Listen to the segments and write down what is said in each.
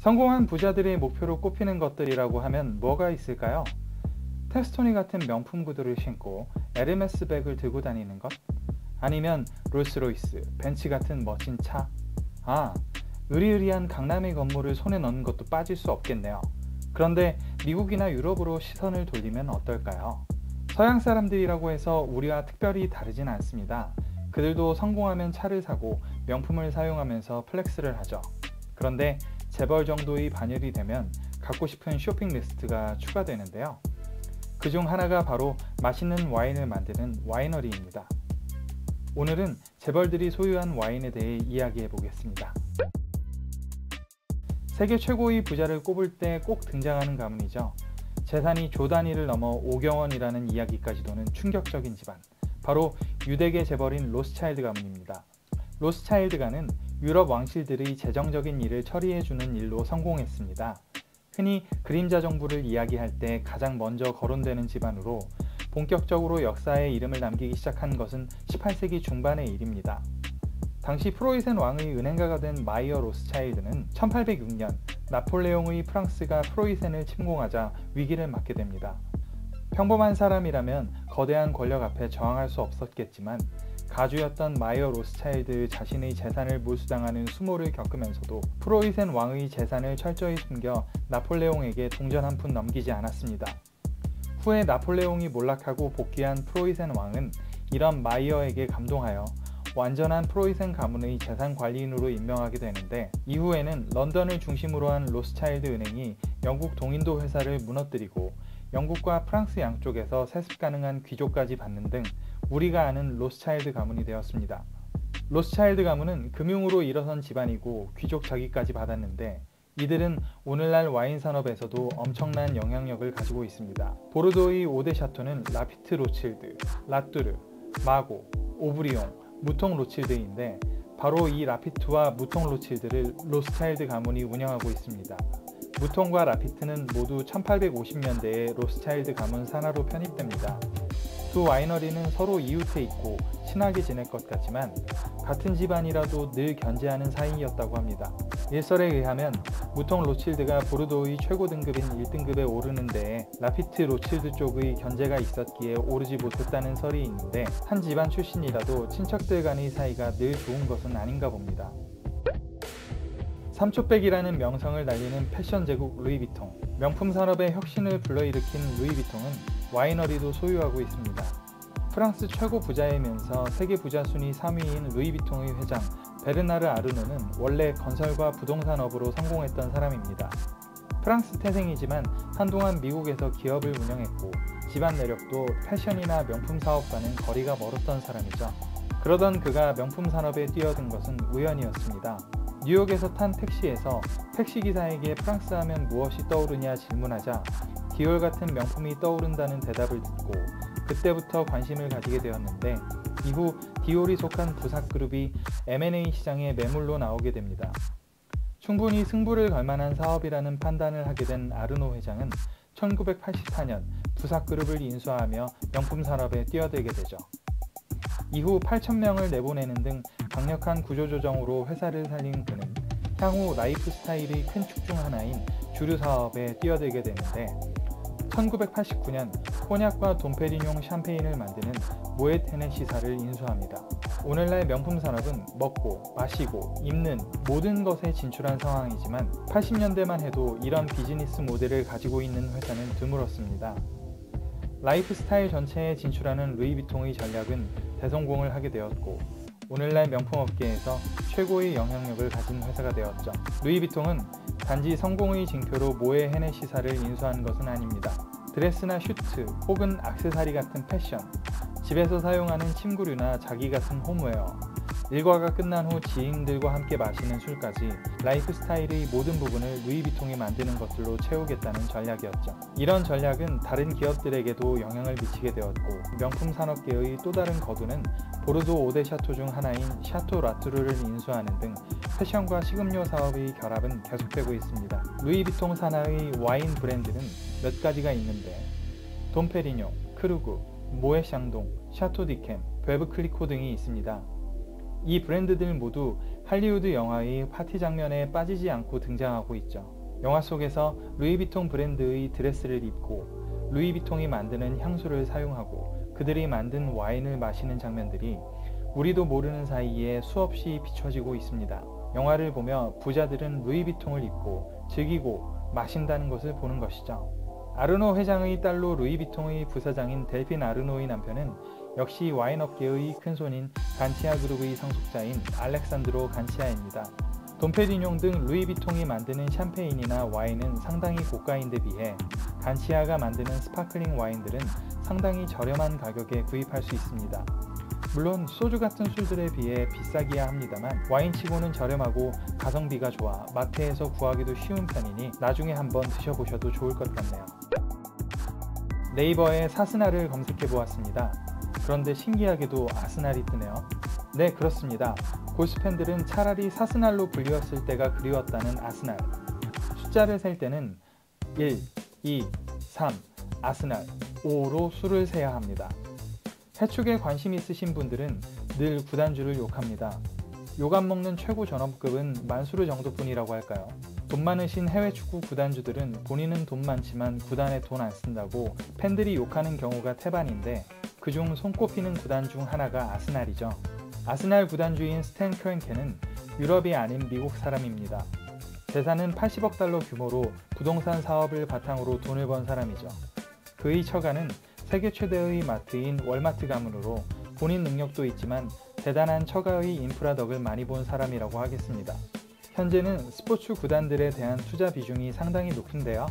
성공한 부자들의 목표로 꼽히는 것들이라고 하면 뭐가 있을까요? 테스토니 같은 명품 구두를 신고 에르메스 백을 들고 다니는 것? 아니면 롤스로이스, 벤츠 같은 멋진 차? 으리으리한 강남의 건물을 손에 넣는 것도 빠질 수 없겠네요. 그런데 미국이나 유럽으로 시선을 돌리면 어떨까요? 서양 사람들이라고 해서 우리와 특별히 다르진 않습니다. 그들도 성공하면 차를 사고 명품을 사용하면서 플렉스를 하죠. 그런데 재벌 정도의 반열이 되면 갖고 싶은 쇼핑 리스트가 추가되는데요. 그중 하나가 바로 맛있는 와인을 만드는 와이너리입니다. 오늘은 재벌들이 소유한 와인에 대해 이야기해 보겠습니다. 세계 최고의 부자를 꼽을 때 꼭 등장하는 가문이죠. 재산이 조 단위를 넘어 5억 원이라는 이야기까지 도는 충격적인 집안, 바로 유대계 재벌인 로스차일드 가문입니다. 로스차일드가는 유럽 왕실들의 재정적인 일을 처리해주는 일로 성공했습니다. 흔히 그림자 정부를 이야기할 때 가장 먼저 거론되는 집안으로 본격적으로 역사에 이름을 남기기 시작한 것은 18세기 중반의 일입니다. 당시 프로이센 왕의 은행가가 된 마이어 로스차일드는 1806년 나폴레옹의 프랑스가 프로이센을 침공하자 위기를 맞게 됩니다. 평범한 사람이라면 거대한 권력 앞에 저항할 수 없었겠지만 가주였던 마이어 로스차일드 자신의 재산을 몰수당하는 수모를 겪으면서도 프로이센 왕의 재산을 철저히 숨겨 나폴레옹에게 동전 한 푼 넘기지 않았습니다. 후에 나폴레옹이 몰락하고 복귀한 프로이센 왕은 이런 마이어에게 감동하여 완전한 프로이센 가문의 재산 관리인으로 임명하게 되는데, 이후에는 런던을 중심으로 한 로스차일드 은행이 영국 동인도 회사를 무너뜨리고 영국과 프랑스 양쪽에서 세습 가능한 귀족까지 받는 등 우리가 아는 로스차일드 가문이 되었습니다. 로스차일드 가문은 금융으로 일어선 집안이고 귀족 자기까지 받았는데, 이들은 오늘날 와인 산업에서도 엄청난 영향력을 가지고 있습니다. 보르도의 5대 샤토는 라피트 로칠드, 라뚜르, 마고, 오브리옹, 무통 로칠드인데, 바로 이 라피트와 무통 로칠드를 로스차일드 가문이 운영하고 있습니다. 무통과 라피트는 모두 1850년대에 로스차일드 가문 산하로 편입됩니다. 두 와이너리는 서로 이웃해 있고 친하게 지낼 것 같지만 같은 집안이라도 늘 견제하는 사이였다고 합니다. 일설에 의하면 무통 로칠드가 보르도의 최고 등급인 1등급에 오르는 데에 라피트 로칠드 쪽의 견제가 있었기에 오르지 못했다는 설이 있는데, 한 집안 출신이라도 친척들 간의 사이가 늘 좋은 것은 아닌가 봅니다. 삼초백이라는 명성을 날리는 패션 제국 루이비통, 명품 산업의 혁신을 불러일으킨 루이비통은 와이너리도 소유하고 있습니다. 프랑스 최고 부자이면서 세계 부자 순위 3위인 루이비통의 회장 베르나르 아르노는 원래 건설과 부동산업으로 성공했던 사람입니다. 프랑스 태생이지만 한동안 미국에서 기업을 운영했고 집안 내력도 패션이나 명품 사업과는 거리가 멀었던 사람이죠. 그러던 그가 명품 산업에 뛰어든 것은 우연이었습니다. 뉴욕에서 탄 택시에서 택시기사에게 프랑스 하면 무엇이 떠오르냐 질문하자 디올 같은 명품이 떠오른다는 대답을 듣고 그때부터 관심을 가지게 되었는데, 이후 디올이 속한 부삭그룹이 M&A 시장에 매물로 나오게 됩니다. 충분히 승부를 걸 만한 사업이라는 판단을 하게 된 아르노 회장은 1984년 부삭그룹을 인수하며 명품 산업에 뛰어들게 되죠. 이후 8,000명을 내보내는 등 강력한 구조조정으로 회사를 살린 그는 향후 라이프 스타일의 큰 축 중 하나인 주류 사업에 뛰어들게 되는데, 1989년 코냑과 돈페리뇽 샴페인을 만드는 모에트 헤네시사를 인수합니다. 오늘날 명품 산업은 먹고 마시고 입는 모든 것에 진출한 상황이지만 80년대만 해도 이런 비즈니스 모델을 가지고 있는 회사는 드물었습니다. 라이프 스타일 전체에 진출하는 루이비통의 전략은 대성공을 하게 되었고 오늘날 명품업계에서 최고의 영향력을 가진 회사가 되었죠. 루이비통은 단지 성공의 징표로 모에 헤네시사를 인수한 것은 아닙니다. 드레스나 슈트 혹은 액세서리 같은 패션, 집에서 사용하는 침구류나 자기 같은 홈웨어, 일과가 끝난 후 지인들과 함께 마시는 술까지 라이프 스타일의 모든 부분을 루이비통이 만드는 것들로 채우겠다는 전략이었죠. 이런 전략은 다른 기업들에게도 영향을 미치게 되었고, 명품 산업계의 또 다른 거두는 보르도 5대 샤토 중 하나인 샤토 라투르를 인수하는 등 패션과 식음료 사업의 결합은 계속되고 있습니다. 루이비통 산하의 와인 브랜드는 몇 가지가 있는데, 돈페리뇽, 크루그, 모에샹동, 샤토 디캠, 베브 클리코 등이 있습니다. 이 브랜드들 모두 할리우드 영화의 파티 장면에 빠지지 않고 등장하고 있죠. 영화 속에서 루이비통 브랜드의 드레스를 입고 루이비통이 만드는 향수를 사용하고 그들이 만든 와인을 마시는 장면들이 우리도 모르는 사이에 수없이 비춰지고 있습니다. 영화를 보며 부자들은 루이비통을 입고 즐기고 마신다는 것을 보는 것이죠. 아르노 회장의 딸로 루이비통의 부사장인 델핀 아르노의 남편은 역시 와인업계의 큰손인 간치아 그룹의 상속자인 알렉산드로 간치아입니다. 돈페리뇽 등 루이비통이 만드는 샴페인이나 와인은 상당히 고가인데 비해 간치아가 만드는 스파클링 와인들은 상당히 저렴한 가격에 구입할 수 있습니다. 물론 소주 같은 술들에 비해 비싸기야 합니다만 와인치고는 저렴하고 가성비가 좋아 마트에서 구하기도 쉬운 편이니 나중에 한번 드셔보셔도 좋을 것 같네요. 네이버에 사스날을 검색해 보았습니다. 그런데 신기하게도 아스날이 뜨네요. 네, 그렇습니다. 골수팬들은 차라리 사스날로 불리웠을 때가 그리웠다는 아스날. 숫자를 셀 때는 1, 2, 3, 아스날, 5로 수를 세야 합니다. 해축에 관심 있으신 분들은 늘 구단주를 욕합니다. 욕 안 먹는 최고 전업급은 만수르 정도뿐이라고 할까요? 돈 많으신 해외 축구 구단주들은 본인은 돈 많지만 구단에 돈 안 쓴다고 팬들이 욕하는 경우가 태반인데 그중 손꼽히는 구단 중 하나가 아스날이죠. 아스날 구단주인 스탠 크랭케는 유럽이 아닌 미국 사람입니다. 재산은 80억 달러 규모로 부동산 사업을 바탕으로 돈을 번 사람이죠. 그의 처가는 세계 최대의 마트인 월마트 가문으로 본인 능력도 있지만 대단한 처가의 인프라 덕을 많이 본 사람이라고 하겠습니다. 현재는 스포츠 구단들에 대한 투자 비중이 상당히 높은데요.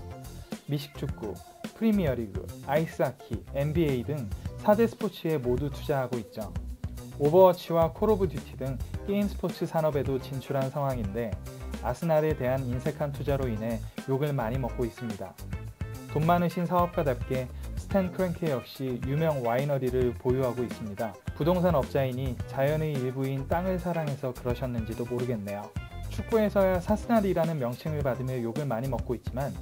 미식축구, 프리미어리그, 아이스하키, NBA 등 4대 스포츠에 모두 투자하고 있죠. 오버워치와 콜 오브 듀티 등 게임 스포츠 산업에도 진출한 상황인데 아스날에 대한 인색한 투자로 인해 욕을 많이 먹고 있습니다. 돈 많으신 사업가답게 스탠 크랭케 역시 유명 와이너리를 보유하고 있습니다. 부동산 업자이니 자연의 일부인 땅을 사랑해서 그러셨는지도 모르겠네요. 축구에서야 사스날이라는 명칭을 받으며 욕을 많이 먹고 있지만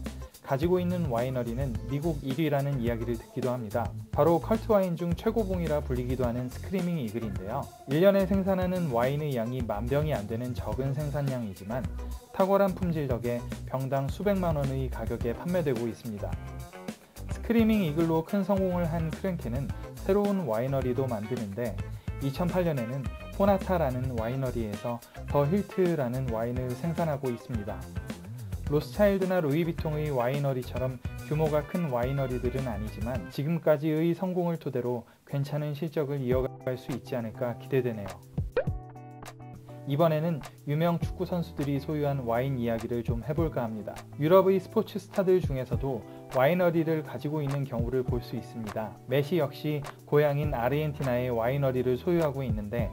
가지고 있는 와이너리는 미국 1위라는 이야기를 듣기도 합니다. 바로 컬트 와인 중 최고봉이라 불리기도 하는 스크리밍 이글인데요. 1년에 생산하는 와인의 양이 10,000병이 안 되는 적은 생산량이지만 탁월한 품질 덕에 병당 수백만 원의 가격에 판매되고 있습니다. 스크리밍 이글로 큰 성공을 한 크랭케는 새로운 와이너리도 만드는데 2008년에는 포나타라는 와이너리에서 더 힐트라는 와인을 생산하고 있습니다. 로스차일드나 루이비통의 와이너리처럼 규모가 큰 와이너리들은 아니지만 지금까지의 성공을 토대로 괜찮은 실적을 이어갈 수 있지 않을까 기대되네요. 이번에는 유명 축구 선수들이 소유한 와인 이야기를 좀 해볼까 합니다. 유럽의 스포츠 스타들 중에서도 와이너리를 가지고 있는 경우를 볼 수 있습니다. 메시 역시 고향인 아르헨티나의 와이너리를 소유하고 있는데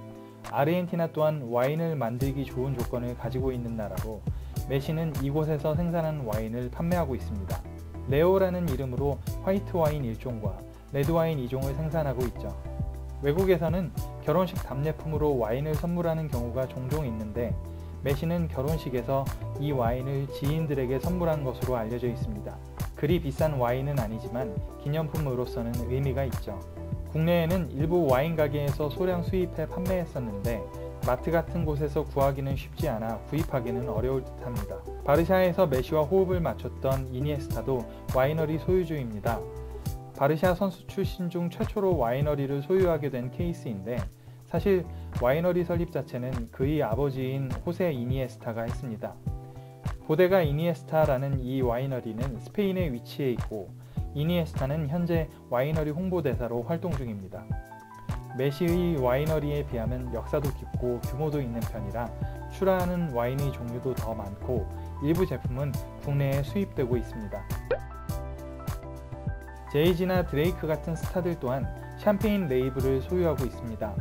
아르헨티나 또한 와인을 만들기 좋은 조건을 가지고 있는 나라로 메시는 이곳에서 생산한 와인을 판매하고 있습니다. 레오라는 이름으로 화이트 와인 1종과 레드 와인 2종을 생산하고 있죠. 외국에서는 결혼식 답례품으로 와인을 선물하는 경우가 종종 있는데 메시는 결혼식에서 이 와인을 지인들에게 선물한 것으로 알려져 있습니다. 그리 비싼 와인은 아니지만 기념품으로서는 의미가 있죠. 국내에는 일부 와인 가게에서 소량 수입해 판매했었는데 마트 같은 곳에서 구하기는 쉽지 않아 구입하기는 어려울 듯합니다. 바르샤에서 메시와 호흡을 맞췄던 이니에스타도 와이너리 소유주입니다. 바르샤 선수 출신 중 최초로 와이너리를 소유하게 된 케이스인데 사실 와이너리 설립 자체는 그의 아버지인 호세 이니에스타가 했습니다. 보데가 이니에스타라는 이 와이너리는 스페인에 위치해 있고 이니에스타는 현재 와이너리 홍보대사로 활동 중입니다. 메시의 와이너리에 비하면 역사도 깊고 규모도 있는 편이라 출하하는 와인의 종류도 더 많고 일부 제품은 국내에 수입되고 있습니다. 제이지나 드레이크 같은 스타들 또한 샴페인 레이블을 소유하고 있습니다.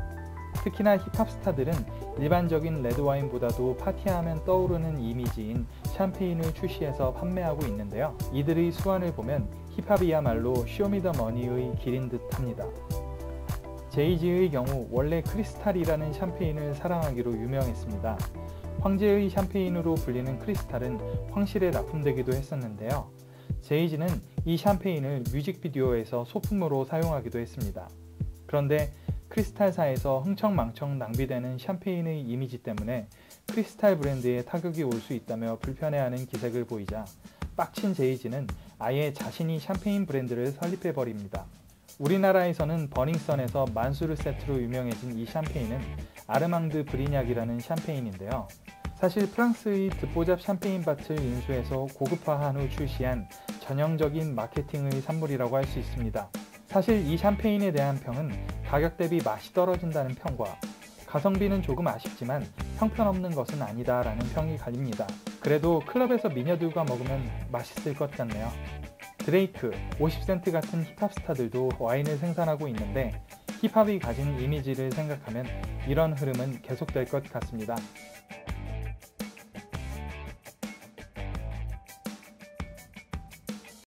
특히나 힙합 스타들은 일반적인 레드와인보다도 파티하면 떠오르는 이미지인 샴페인을 출시해서 판매하고 있는데요. 이들의 수완을 보면 힙합이야말로 쇼미더머니의 길인 듯 합니다. 제이지의 경우 원래 크리스탈이라는 샴페인을 사랑하기로 유명했습니다. 황제의 샴페인으로 불리는 크리스탈은 황실에 납품되기도 했었는데요. 제이지는 이 샴페인을 뮤직비디오에서 소품으로 사용하기도 했습니다. 그런데 크리스탈사에서 흥청망청 낭비되는 샴페인의 이미지 때문에 크리스탈 브랜드에 타격이 올 수 있다며 불편해하는 기색을 보이자 빡친 제이지는 아예 자신이 샴페인 브랜드를 설립해버립니다. 우리나라에서는 버닝썬에서 만수르 세트로 유명해진 이 샴페인은 아르망드 브리냑이라는 샴페인인데요. 사실 프랑스의 듣보잡 샴페인 밭을 인수해서 고급화한 후 출시한 전형적인 마케팅의 산물이라고 할 수 있습니다. 사실 이 샴페인에 대한 평은 가격 대비 맛이 떨어진다는 평과 가성비는 조금 아쉽지만 형편없는 것은 아니다 라는 평이 갈립니다. 그래도 클럽에서 미녀들과 먹으면 맛있을 것 같네요. 드레이크, 50센트 같은 힙합 스타들도 와인을 생산하고 있는데 힙합이 가진 이미지를 생각하면 이런 흐름은 계속될 것 같습니다.